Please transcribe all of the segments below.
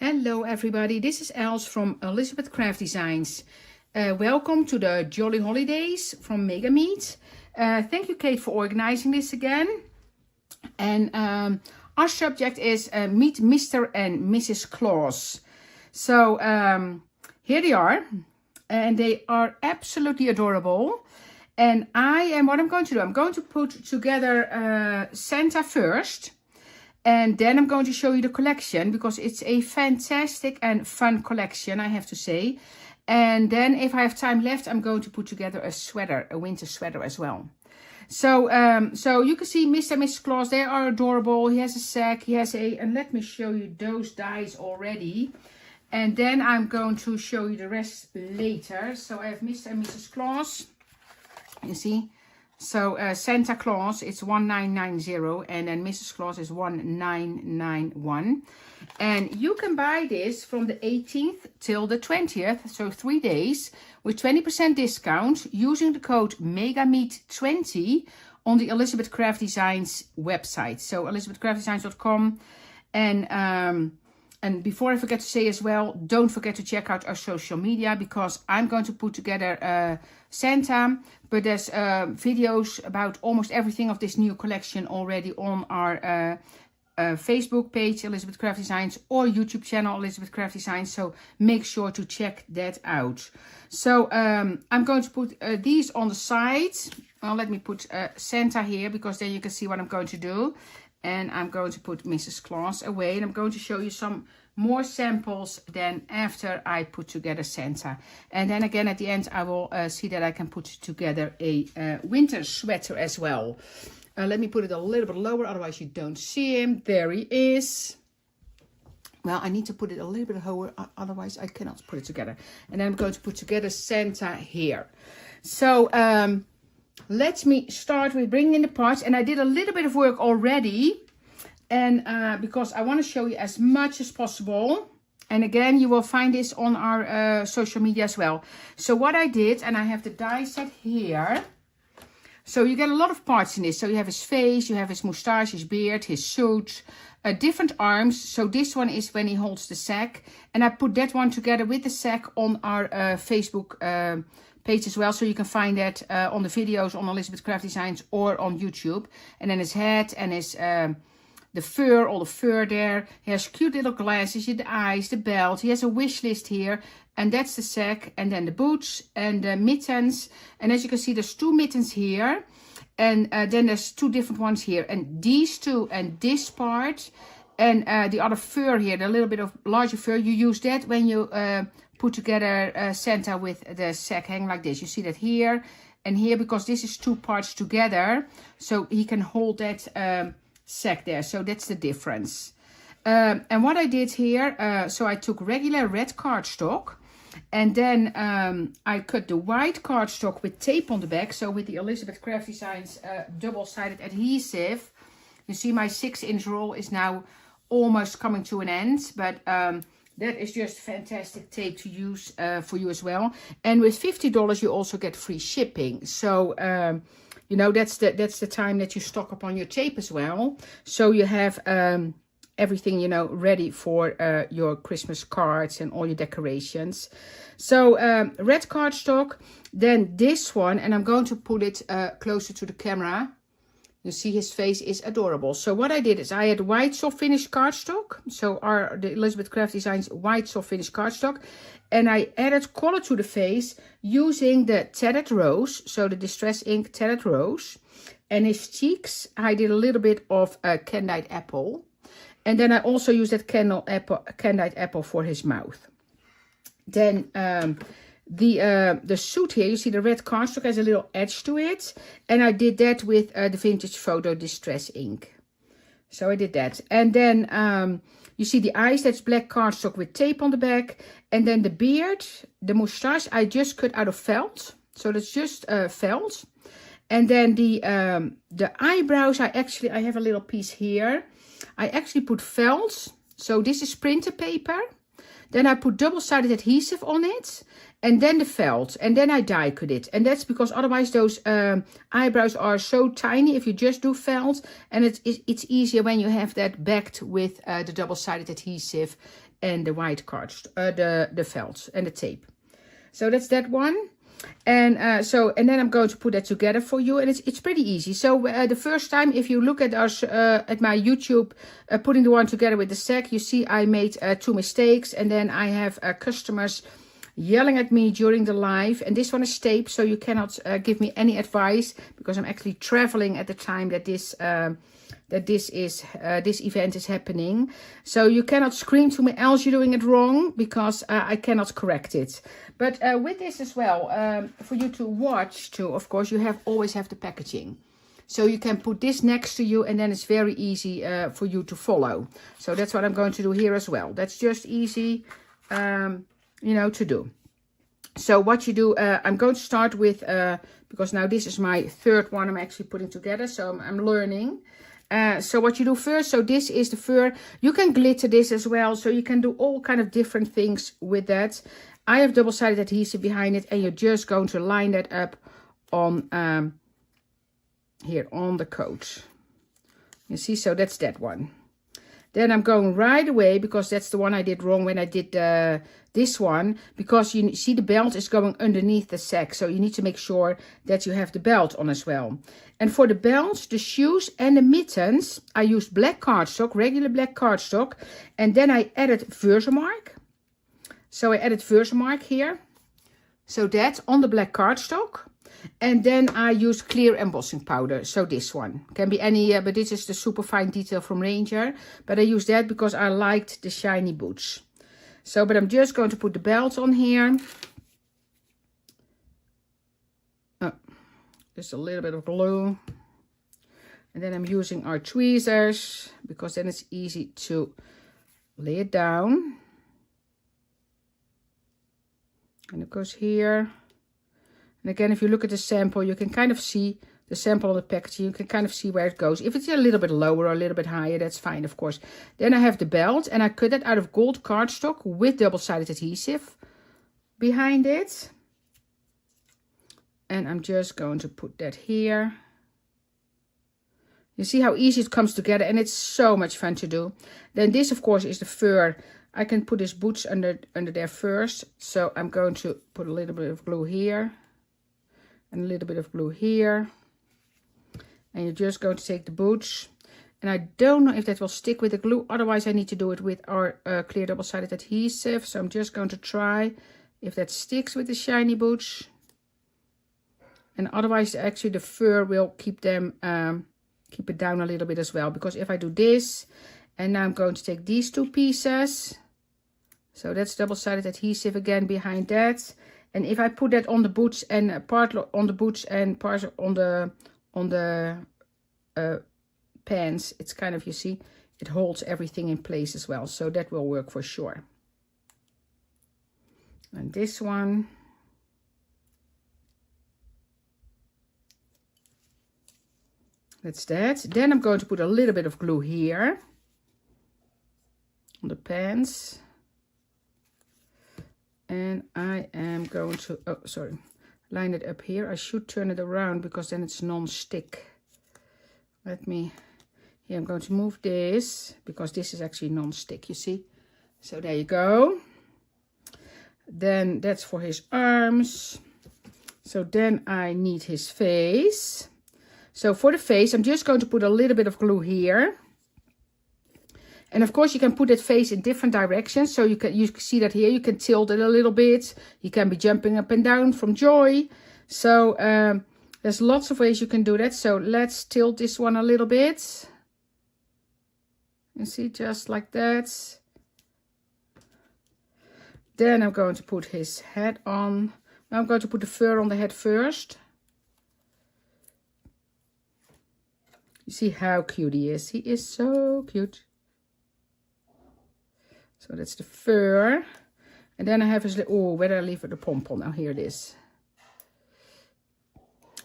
Hello everybody, this is Els from Elizabeth Craft Designs. Welcome to the Jolly Holidays from Mega Meet. Thank you, Kate, for organizing this again. And our subject is Meet Mr and Mrs Claus. So here they are, and they are absolutely adorable. And what I'm going to do, I'm going to put together Santa first. And then I'm going to show you the collection because it's a fantastic and fun collection, I have to say. And then if I have time left, I'm going to put together a sweater, a winter sweater as well. So you can see Mr. and Mrs Claus, they are adorable. He has a sack, he has and let me show you those dies already. And then I'm going to show you the rest later. So I have Mr. and Mrs Claus, you see. So Santa Claus, it's 1990, and then Mrs. Claus is 1991. And you can buy this from the 18th till the 20th, so 3 days, with 20% discount using the code MEGAMEET20 on the Elizabeth Craft Designs website. So elizabethcraftdesigns.com. And before I forget to say as well, don't forget to check out our social media because I'm going to put together Santa. But there's videos about almost everything of this new collection already on our Facebook page, Elizabeth Craft Designs, or YouTube channel, Elizabeth Craft Designs. So make sure to check that out. So I'm going to put these on the side. Well, let me put Santa here because then you can see what I'm going to do. And I'm going to put Mrs. Claus away. And I'm going to show you some more samples then after I put together Santa. And then again at the end I will see that I can put together a winter sweater as well. Let me put it a little bit lower, otherwise you don't see him. There he is. Well, I need to put it a little bit lower, otherwise I cannot put it together. And then I'm going to put together Santa here. So let me start with bringing in the parts. And I did a little bit of work already. And because I want to show you as much as possible. And again, you will find this on our social media as well. So what I did, and I have the die set here. So you get a lot of parts in this. So you have his face, you have his moustache, his beard, his suit, different arms. So this one is when he holds the sack. And I put that one together with the sack on our Facebook page as well, so you can find that on the videos on Elizabeth Craft Designs or on YouTube. And then his head and his the fur, all the fur there. He has cute little glasses, the eyes, the belt. He has a wish list here, and that's the sack. And then the boots and the mittens. And as you can see, there's 2 mittens here, and then there's 2 different ones here. And these 2 and this part, and the other fur here, the little bit of larger fur, you use that when you put together Santa with the sack hang like this. You see that here and here because this is 2 parts together, so he can hold that sack there. So that's the difference. And what I did here, so I took regular red cardstock, and then I cut the white cardstock with tape on the back. So with the Elizabeth Craft Designs double-sided adhesive. You see my 6-inch roll is now almost coming to an end, but that is just fantastic tape to use for you as well. And with $50 you also get free shipping. So you know, that's the time that you stock up on your tape as well. So you have everything, you know, ready for your Christmas cards and all your decorations. So red cardstock, then this one, and I'm going to put it closer to the camera. You see his face is adorable. So what I did is I had white soft finish cardstock. So the Elizabeth Craft Designs white soft finish cardstock. And I added color to the face using the Tattered Rose. So the Distress Ink Tattered Rose. And his cheeks, I did a little bit of Candied Apple. And then I also used that Candied Apple for his mouth. Then the suit here, you see the red cardstock has a little edge to it, and I did that with the Vintage Photo Distress ink. So I did that. And then you see the eyes, that's black cardstock with tape on the back. And then the beard, the moustache, I just cut out of felt. So that's just felt. And then the eyebrows, I have a little piece here. I actually put felt. So this is printer paper. Then I put double-sided adhesive on it, and then the felt, and then I die cut it. And that's because otherwise those eyebrows are so tiny if you just do felt, and it's easier when you have that backed with the double-sided adhesive and the white cards, the felt and the tape. So that's that one. And and then I'm going to put that together for you, and it's pretty easy. So the first time, if you look at us at my YouTube, putting the one together with the sack, you see I made 2 mistakes, and then I have customers yelling at me during the live, and this one is taped, so you cannot give me any advice because I'm actually traveling at the time that this event is happening. So you cannot scream to me, else you're doing it wrong, because I cannot correct it. But with this as well, for you to watch too, of course, you always have the packaging. So you can put this next to you, and then it's very easy for you to follow. So that's what I'm going to do here as well. That's just easy, you know, to do. So what you do, I'm going to start with, because now this is my 3rd one I'm actually putting together, so I'm learning. So what you do first, so this is the fur. You can glitter this as well, so you can do all kind of different things with that. I have double-sided adhesive behind it, and you're just going to line that up on here on the coat. You see, so that's that one. Then I'm going right away, because that's the one I did wrong when I did this one, because you see the belt is going underneath the sack, so you need to make sure that you have the belt on as well. And for the belt, the shoes and the mittens, I used black cardstock, regular black cardstock, and then I added Versamark. So I added Versamark here, so that's on the black cardstock. And then I used clear embossing powder. So this one can be any, but this is the super fine detail from Ranger. But I used that because I liked the shiny boots. So, but I'm just going to put the belt on here. Oh, just a little bit of glue. And then I'm using our tweezers, because then it's easy to lay it down. And it goes here. And again, if you look at the sample, you can kind of see the sample on the packaging. You can kind of see where it goes. If it's a little bit lower or a little bit higher, that's fine, of course. Then I have the belt, and I cut it out of gold cardstock with double-sided adhesive behind it. And I'm just going to put that here. You see how easy it comes together, and it's so much fun to do. Then this, of course, is the fur. I can put his boots under there first. So I'm going to put a little bit of glue here. And a little bit of glue here. And you're just going to take the boots. And I don't know if that will stick with the glue. Otherwise, I need to do it with our clear double-sided adhesive. So I'm just going to try if that sticks with the shiny boots. And otherwise, actually, the fur will keep them, keep it down a little bit as well. Because if I do this, and now I'm going to take these 2 pieces. So that's double-sided adhesive again behind that. And if I put that on the boots and part on the boots and part on the pants, it's kind of, you see, it holds everything in place as well. So that will work for sure. And this one. That's that. Then I'm going to put a little bit of glue here on the pants. And I am going to, oh, sorry, line it up here. I should turn it around because then it's non-stick. Let me, here I'm going to move this because this is actually non-stick, you see. So there you go. Then that's for his arms. So then I need his face. So for the face, I'm just going to put a little bit of glue here. And of course, you can put that face in different directions. So you see that here, you can tilt it a little bit. You can be jumping up and down from joy. So there's lots of ways you can do that. So let's tilt this one a little bit. You see, just like that. Then I'm going to put his head on. Now I'm going to put the fur on the head first. You see how cute he is. He is so cute. So that's the fur. And then I have his, oh, where did I leave the pom-pom? Now here it is.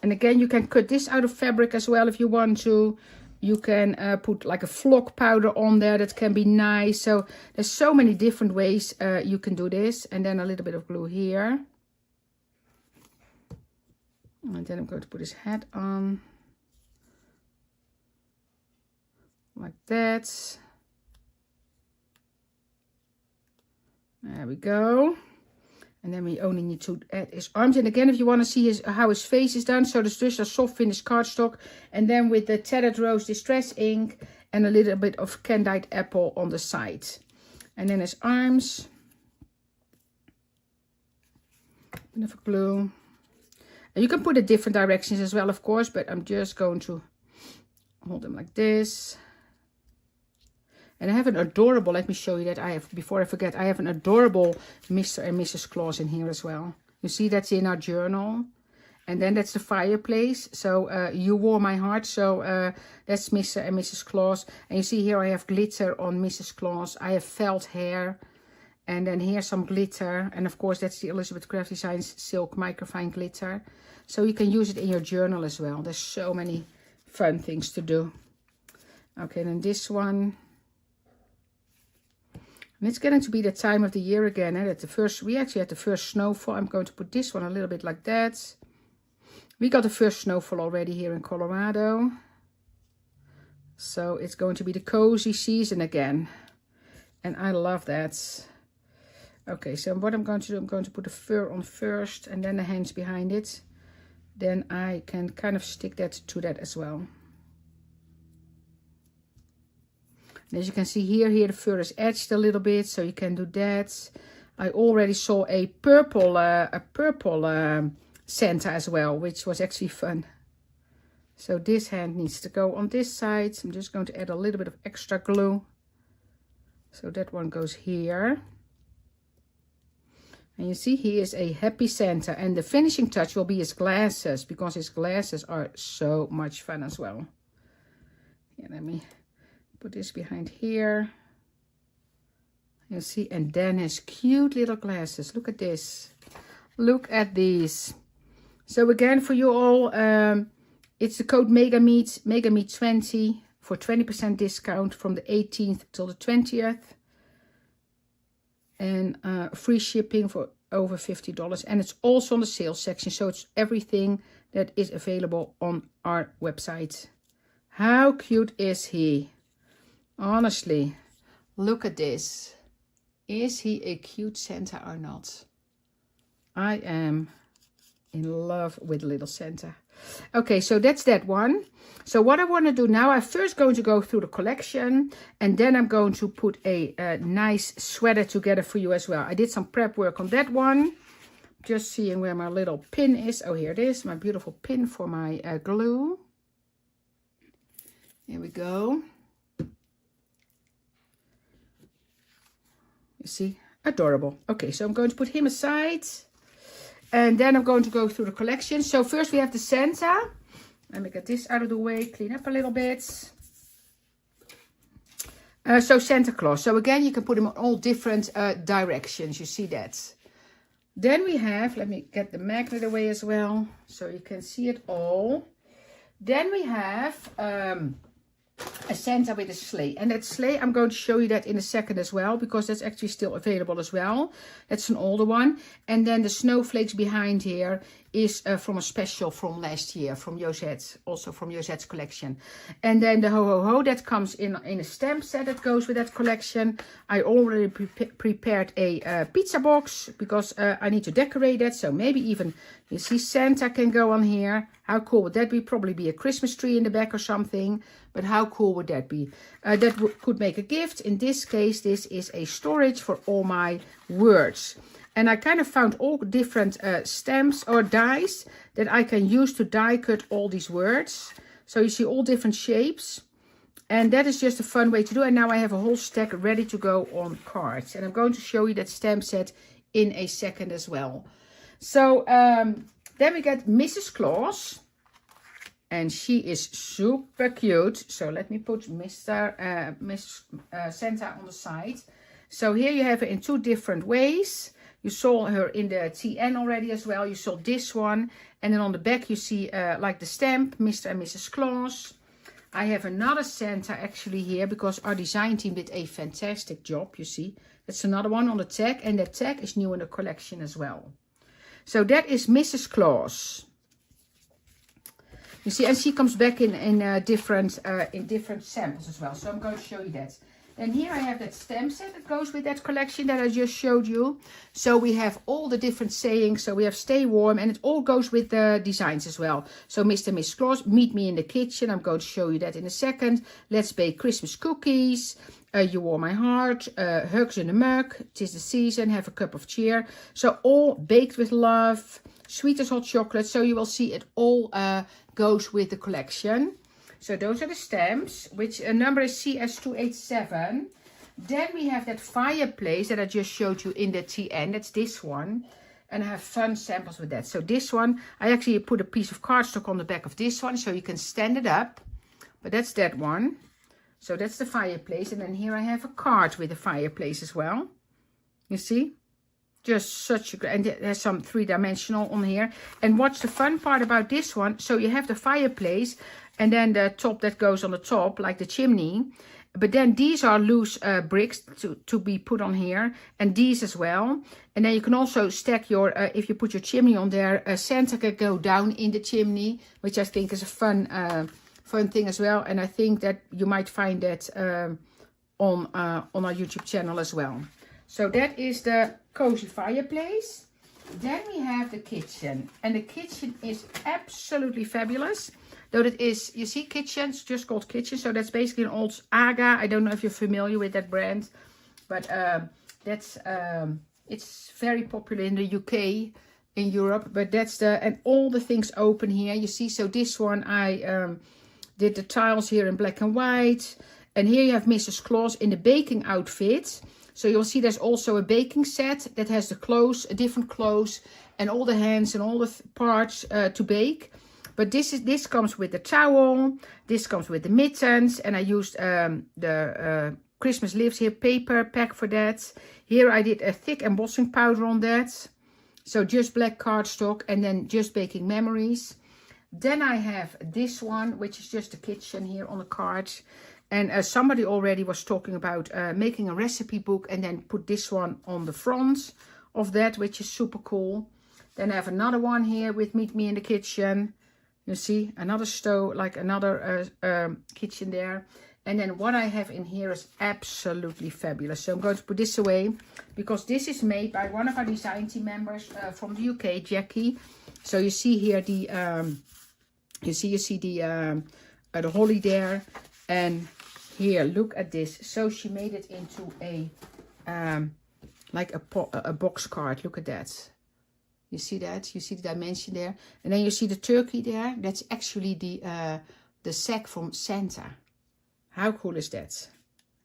And again, you can cut this out of fabric as well if you want to. You can put like a flock powder on there. That can be nice. So there's so many different ways you can do this. And then a little bit of glue here. And then I'm going to put his head on. Like that. There we go. And then we only need to add his arms. And again, if you want to see how his face is done. So there's just a soft finish cardstock. And then with the Tattered Rose Distress ink. And a little bit of Candied Apple on the side. And then his arms. Bit of glue. And you can put it different directions as well, of course. But I'm just going to hold them like this. And I have an adorable, let me show you that I have, before I forget, I have an adorable Mr. and Mrs. Claus in here as well. You see that's in our journal. And then that's the fireplace. So You Warm My Heart. So that's Mr. and Mrs. Claus. And you see here I have glitter on Mrs. Claus. I have felt hair. And then here's some glitter. And of course that's the Elizabeth Craft Designs Silk Microfine Glitter. So you can use it in your journal as well. There's so many fun things to do. Okay, then this one. And it's getting to be the time of the year again. We actually had the first snowfall. I'm going to put this one a little bit like that. We got the first snowfall already here in Colorado. So it's going to be the cozy season again. And I love that. Okay, so what I'm going to do, I'm going to put the fur on first and then the hands behind it. Then I can kind of stick that to that as well. And as you can see here the fur is edged a little bit, so you can do that. I already saw a purple Santa as well, which was actually fun. So this hand needs to go on this side. I'm just going to add a little bit of extra glue. So that one goes here. And you see he is a happy Santa. And the finishing touch will be his glasses, because his glasses are so much fun as well. Here, let me put this behind here. You see, and then his cute little glasses. Look at this. Look at these. So again, for you all, it's the code MEGAMEET20 for 20% discount from the 18th till the 20th. And free shipping for over $50. And it's also on the sales section. So it's everything that is available on our website. How cute is he? Honestly, look at this. Is he a cute Santa or not? I am in love with little Santa. Okay, so that's that one. So what I want to do now, I'm first going to go through the collection. And then I'm going to put a nice sweater together for you as well. I did some prep work on that one. Just seeing where my little pin is. Oh, here it is. My beautiful pin for my glue. Here we go. You see, adorable. Okay, so I'm going to put him aside. And then I'm going to go through the collection. So first we have the Santa. Let me get this out of the way, clean up a little bit. So Santa Claus. So again, you can put him on all different directions. You see that. Then we have, let me get the magnet away as well, so you can see it all. Then we have a Santa with a sleigh. And that sleigh, I'm going to show you that in a second as well, because that's actually still available as well. That's an older one. And then the snowflakes behind here is from a special from last year, from Josette, also from Josette's collection. And then the Ho Ho Ho, that comes in a stamp set that goes with that collection. I already prepared a pizza box, because I need to decorate that. So maybe even, you see, Santa can go on here. How cool would that be? Probably be a Christmas tree in the back or something. But how cool would that be? That could make a gift. In this case, this is a storage for all my words. And I kind of found all different stamps or dies that I can use to die cut all these words. So you see all different shapes. And that is just a fun way to do. And now I have a whole stack ready to go on cards. And I'm going to show you that stamp set in a second as well. So then we get Mrs. Claus. And she is super cute. So let me put Miss Santa on the side. So here you have her in two different ways. You saw her in the TN already as well. You saw this one. And then on the back you see like the stamp, Mr. and Mrs. Claus. I have another Santa actually here because our design team did a fantastic job, you see. That's another one on the tag, and that tag is new in the collection as well. So that is Mrs. Claus. You see, and she comes back in different samples as well. So I'm going to show you that. And here I have that stamp set that goes with that collection that I just showed you. So we have all the different sayings. So we have stay warm, and it all goes with the designs as well. So Mr and Mrs Claus, meet me in the kitchen. I'm going to show you that in a second. Let's bake Christmas cookies. You warm my heart. Hugs in the mug. 'Tis the season. Have a cup of cheer. So all baked with love. Sweet as hot chocolate. So you will see it all goes with the collection. So those are the stamps, which number is CS287. Then we have that fireplace that I just showed you in the TN. That's this one. And I have fun samples with that. So this one, I actually put a piece of cardstock on the back of this one, so you can stand it up. But that's that one. So that's the fireplace. And then here I have a card with a fireplace as well. You see? Just such a great, and there's some 3-dimensional on here. And what's the fun part about this one? So you have the fireplace, and then the top that goes on the top, like the chimney. But then these are loose bricks to be put on here, and these as well. And then you can also stack your, if you put your chimney on there, Santa can go down in the chimney, which I think is a fun thing as well. And I think that you might find that on our YouTube channel as well. So that is the cozy fireplace. Then we have the kitchen. And the kitchen is absolutely fabulous. Though it is, you see, kitchens, just called kitchen. So that's basically an old Aga. I don't know if you're familiar with that brand. But it's very popular in the UK, in Europe. But that's the, and all the things open here. You see, so this one, I did the tiles here in black and white. And here you have Mrs. Claus in the baking outfit. So you'll see there's also a baking set that has the clothes, different clothes, and all the hands and all the parts to bake. But this comes with the towel, this comes with the mittens, and I used the Christmas Lives Here paper pack for that. Here I did a thick embossing powder on that. So just black cardstock and then just baking memories. Then I have this one, which is just the kitchen here on the card. And somebody already was talking about making a recipe book and then put this one on the front of that, which is super cool. Then I have another one here with Meet Me in the Kitchen. You see, another stove, like another kitchen there. And then what I have in here is absolutely fabulous. So I'm going to put this away because this is made by one of our design team members from the UK, Jackie. So you see here the, the holly there. And here, look at this. So she made it into a, like a box card. Look at that. You see that? You see the dimension there. And then you see the turkey there. That's actually the sack from Santa. How cool is that?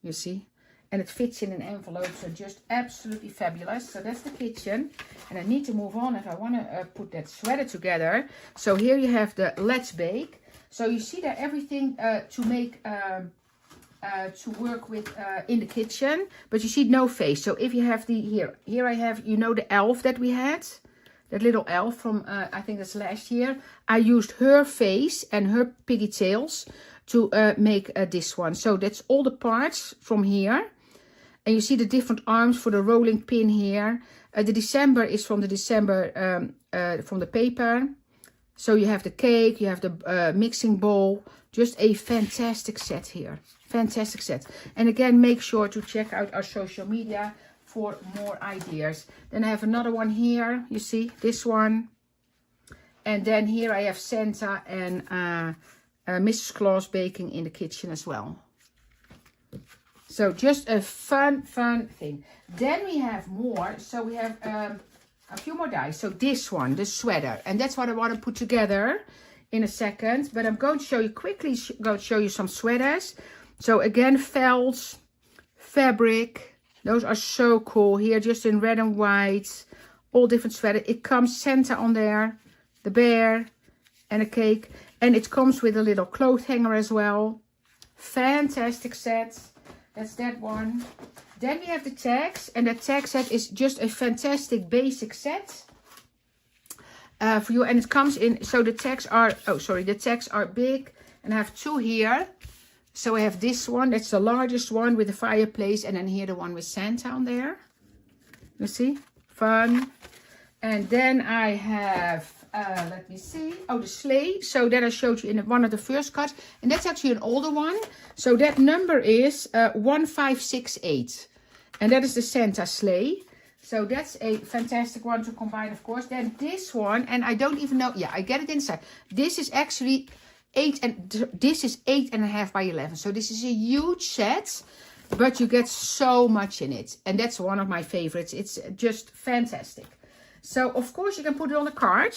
You see? And it fits in an envelope. So just absolutely fabulous. So that's the kitchen. And I need to move on if I want to put that sweater together. So here you have the Let's Bake. So you see that everything to make, to work with in the kitchen. But you see no face. So if you have the, here I have, you know, the elf that we had. That little elf from, I think that's last year. I used her face and her piggy tails to make this one. So that's all the parts from here. And you see the different arms for the rolling pin here. The December is from the December, from the paper. So you have the cake, you have the mixing bowl. Just a fantastic set here. Fantastic set. And again, make sure to check out our social media for more ideas. Then I have another one here. You see this one. And then here I have Santa and Mrs. Claus baking in the kitchen as well. So just a fun thing. Then we have more. So we have a few more dies. So this one, the sweater. And that's what I want to put together in a second. But I'm going to show you quickly, going to show you some sweaters. So again, felt, fabric. Those are so cool. Here, just in red and white. All different sweaters. It comes Santa on there. The bear. And a cake. And it comes with a little clothes hanger as well. Fantastic set. That's that one. Then we have the tags. And that tag set is just a fantastic basic set. For you. And it comes in. So the tags are. Oh, sorry. The tags are big. And I have 2 here. So I have this one, that's the largest one with the fireplace. And then here the one with Santa on there. You see? Fun. And then I have, let me see. Oh, the sleigh. So that I showed you in one of the first cuts. And that's actually an older one. So that number is 1568. And that is the Santa sleigh. So that's a fantastic one to combine, of course. Then this one, and I don't even know. Yeah, I get it inside. This is actually 8.5 by 11. So this is a huge set, but you get so much in it. And that's one of my favorites. It's just fantastic. So, of course, you can put it on a card.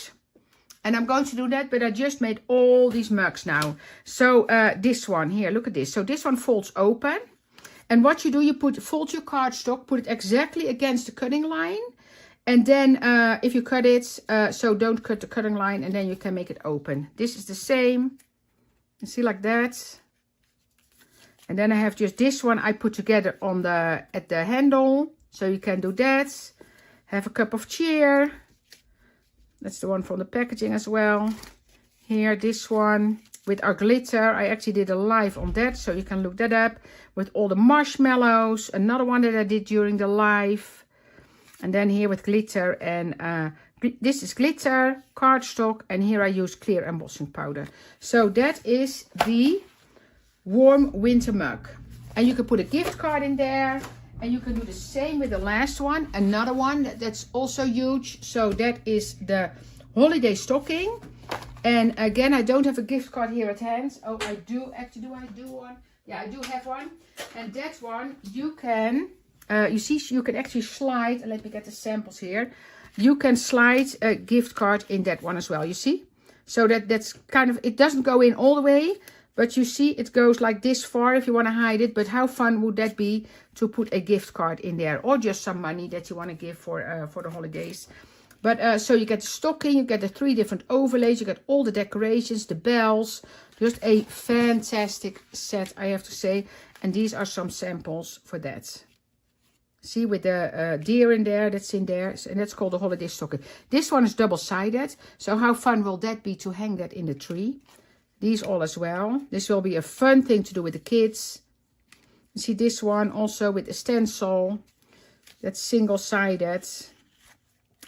And I'm going to do that, but I just made all these mugs now. So this one here, look at this. So this one folds open. And what you do, you fold your cardstock, put it exactly against the cutting line. And then if you cut it, so don't cut the cutting line, and then you can make it open. This is the same. You see, like that. And then I have just this one I put together on at the handle. So you can do that. Have a cup of cheer. That's the one from the packaging as well. Here, this one with our glitter. I actually did a live on that, so you can look that up. With all the marshmallows. Another one that I did during the live. And then here with glitter. And this is glitter, cardstock. And here I use clear embossing powder. So that is the warm winter mug. And you can put a gift card in there. And you can do the same with the last one. Another one that's also huge. So that is the holiday stocking. And again, I don't have a gift card here at hand. Oh, I do. Actually, do I do one? Yeah, I do have one. And that one, you can, you see, you can actually slide. Let me get the samples here. You can slide a gift card in that one as well, you see? So that's kind of, it doesn't go in all the way. But you see, it goes like this far if you want to hide it. But how fun would that be to put a gift card in there? Or just some money that you want to give for the holidays. But so you get the stocking, you get the 3 different overlays. You get all the decorations, the bells. Just a fantastic set, I have to say. And these are some samples for that. See, with the deer in there, that's in there. And that's called the holiday stocking. This one is double-sided. So how fun will that be to hang that in the tree? These all as well. This will be a fun thing to do with the kids. You see this one also with a stencil. That's single-sided.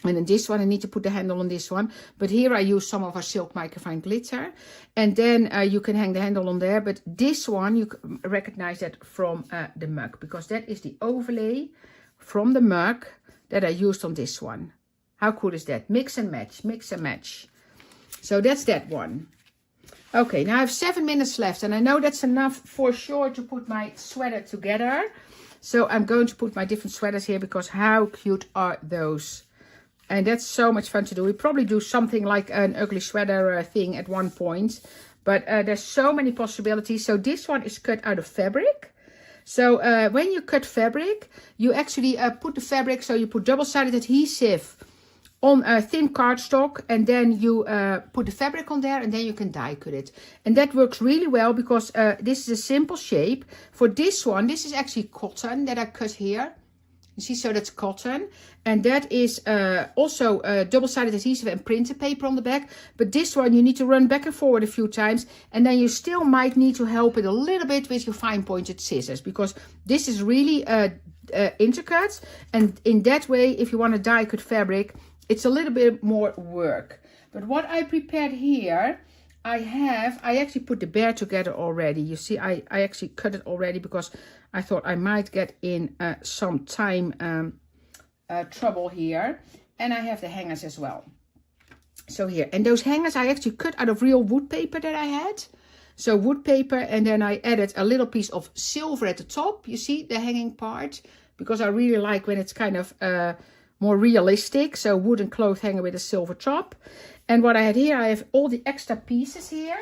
And in this one, I need to put the handle on this one. But here I use some of our silk microfine glitter. And then you can hang the handle on there. But this one, you can recognize that from the mug. Because that is the overlay from the mug that I used on this one. How cool is that? Mix and match, mix and match. So that's that one. Okay, now I have 7 minutes left. And I know that's enough for sure to put my sweater together. So I'm going to put my different sweaters here. Because how cute are those? And that's so much fun to do. We probably do something like an ugly sweater thing at one point. But there's so many possibilities. So this one is cut out of fabric. So when you cut fabric, you actually put the fabric. So you put double-sided adhesive on thin cardstock. And then you put the fabric on there. And then you can die cut it. And that works really well because this is a simple shape. For this one, this is actually cotton that I cut here. You see, so that's cotton. And that is also double-sided adhesive and printer paper on the back. But this one, you need to run back and forward a few times. And then you still might need to help it a little bit with your fine-pointed scissors. Because this is really intricate. And in that way, if you want to die cut fabric, it's a little bit more work. But what I prepared here, I actually put the bear together already. You see, I actually cut it already because I thought I might get in some time trouble here. And I have the hangers as well. So here, and those hangers I actually cut out of real wood paper that I had. So wood paper, and then I added a little piece of silver at the top. You see the hanging part, because I really like when it's kind of more realistic. So wooden cloth hanger with a silver top. And what I had here, I have all the extra pieces here.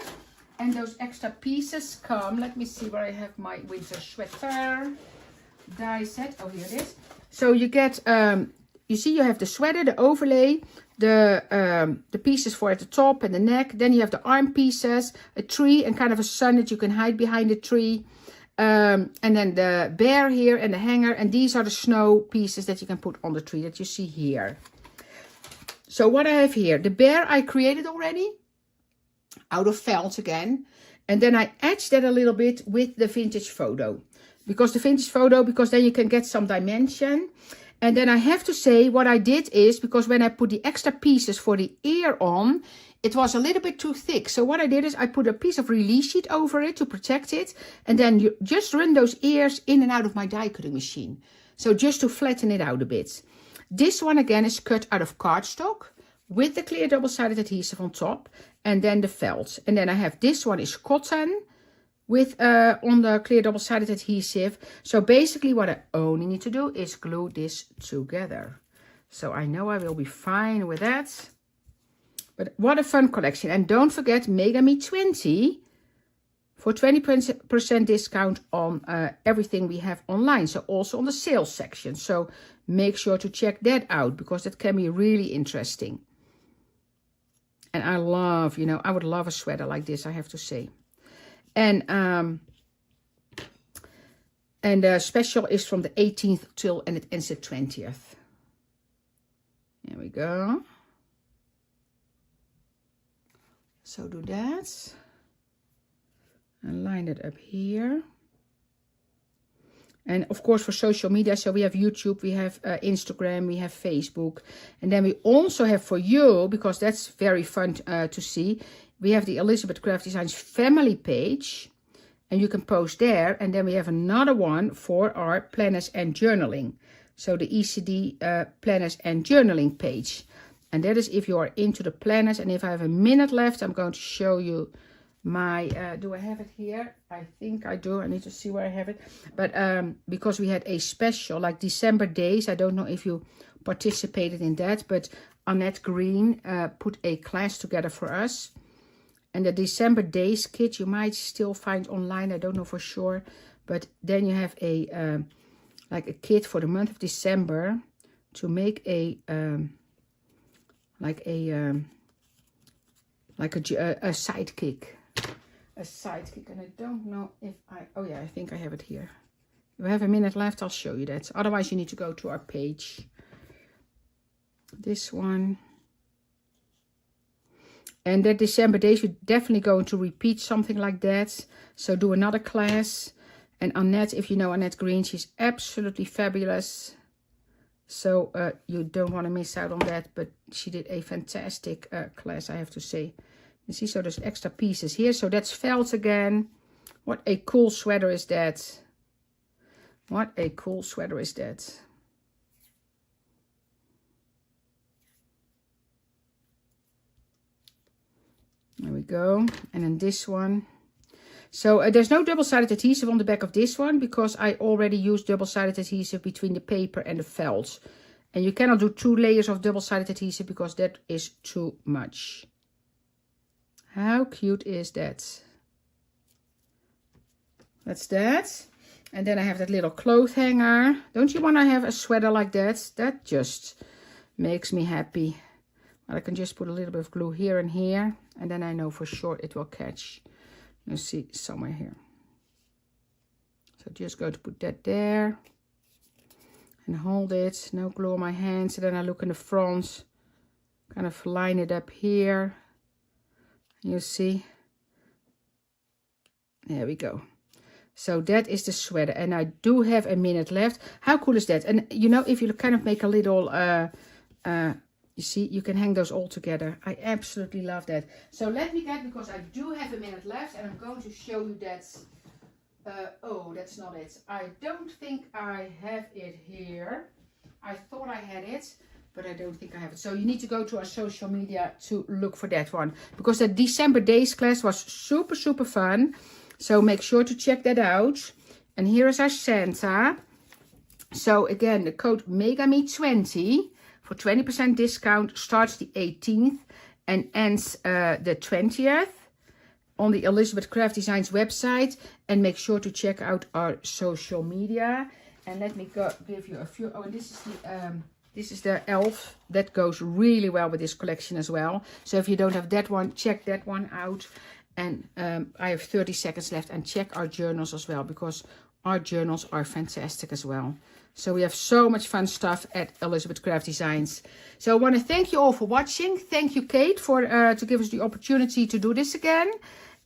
And those extra pieces come, let me see where I have my winter sweater die set. Oh, here it is. So you get, you see you have the sweater, the overlay, the pieces for at the top and the neck. Then you have the arm pieces, a tree and kind of a sun that you can hide behind the tree. And then the bear here and the hanger. And these are the snow pieces that you can put on the tree that you see here. So what I have here, the bear I created already. Out of felt again. And then I etched that a little bit with the vintage photo. Because then you can get some dimension. And then I have to say what I did is, because when I put the extra pieces for the ear on, it was a little bit too thick. So what I did is I put a piece of release sheet over it to protect it. And then you just run those ears in and out of my die cutting machine. So just to flatten it out a bit. This one again is cut out of cardstock with the clear double-sided adhesive on top. And then the felt. And then I have this one is cotton with on the clear double-sided adhesive. So basically what I only need to do is glue this together. So I know I will be fine with that. But what a fun collection. And don't forget Mega Me 20 for 20% discount on everything we have online. So also on the sales section. So make sure to check that out because that can be really interesting. And I love, you know, I would love a sweater like this, I have to say. And the special is from the 18th till, and it ends the 20th. There we go. So do that. And line it up here. And of course for social media, so we have YouTube, we have Instagram, we have Facebook. And then we also have for you, because that's very fun to see, we have the Elizabeth Craft Designs family page. And you can post there. And then we have another one for our planners and journaling. So the ECD planners and journaling page. And that is if you are into the planners. And if I have a minute left, I'm going to show you my do I have it here? I think I do. I need to see where I have it. But because we had a special like December days, I don't know if you participated in that, but Annette Green put a class together for us. And the December days kit you might still find online, I don't know for sure, but then you have a like a kit for the month of December to make a sidekick. A sidekick, and I don't know if oh yeah, I think I have it here. If I have a minute left, I'll show you that. Otherwise, you need to go to our page. This one. And the December days, we're definitely going to repeat something like that. So do another class. And Annette, if you know Annette Green, she's absolutely fabulous. So you don't want to miss out on that. But she did a fantastic class, I have to say. You see, so there's extra pieces here. So that's felt again. What a cool sweater is that. What a cool sweater is that. There we go. And then this one. So there's no double-sided adhesive on the back of this one because I already used double-sided adhesive between the paper and the felt. And you cannot do 2 layers of double-sided adhesive because that is too much. How cute is that? That's that. And then I have that little cloth hanger. Don't you want to have a sweater like that? That just makes me happy. Well, I can just put a little bit of glue here and here. And then I know for sure it will catch. You see somewhere here. So just going to put that there. And hold it. No glue on my hands. And then I look in the front. Kind of line it up here. You see. There we go. So that is the sweater. And I do have a minute left. How cool is that? And you know, if you kind of make a little... you see, you can hang those all together. I absolutely love that. So let me get, because I do have a minute left, and I'm going to show you that. Oh, that's not it. I don't think I have it here. I thought I had it, but I don't think I have it. So you need to go to our social media to look for that one. Because the December days class was super, super fun. So make sure to check that out. And here is our Santa. So again, the code MEGAME20. For 20% discount, starts the 18th and ends the 20th on the Elizabeth Craft Designs website. And make sure to check out our social media. And let me give you a few. Oh, and this is the elf. That goes really well with this collection as well. So if you don't have that one, check that one out. And I have 30 seconds left. And check our journals as well, because our journals are fantastic as well. So we have so much fun stuff at Elizabeth Craft Designs. So I want to thank you all for watching. Thank you, Kate, for to give us the opportunity to do this again.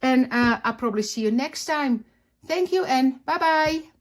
And I'll probably see you next time. Thank you and bye-bye.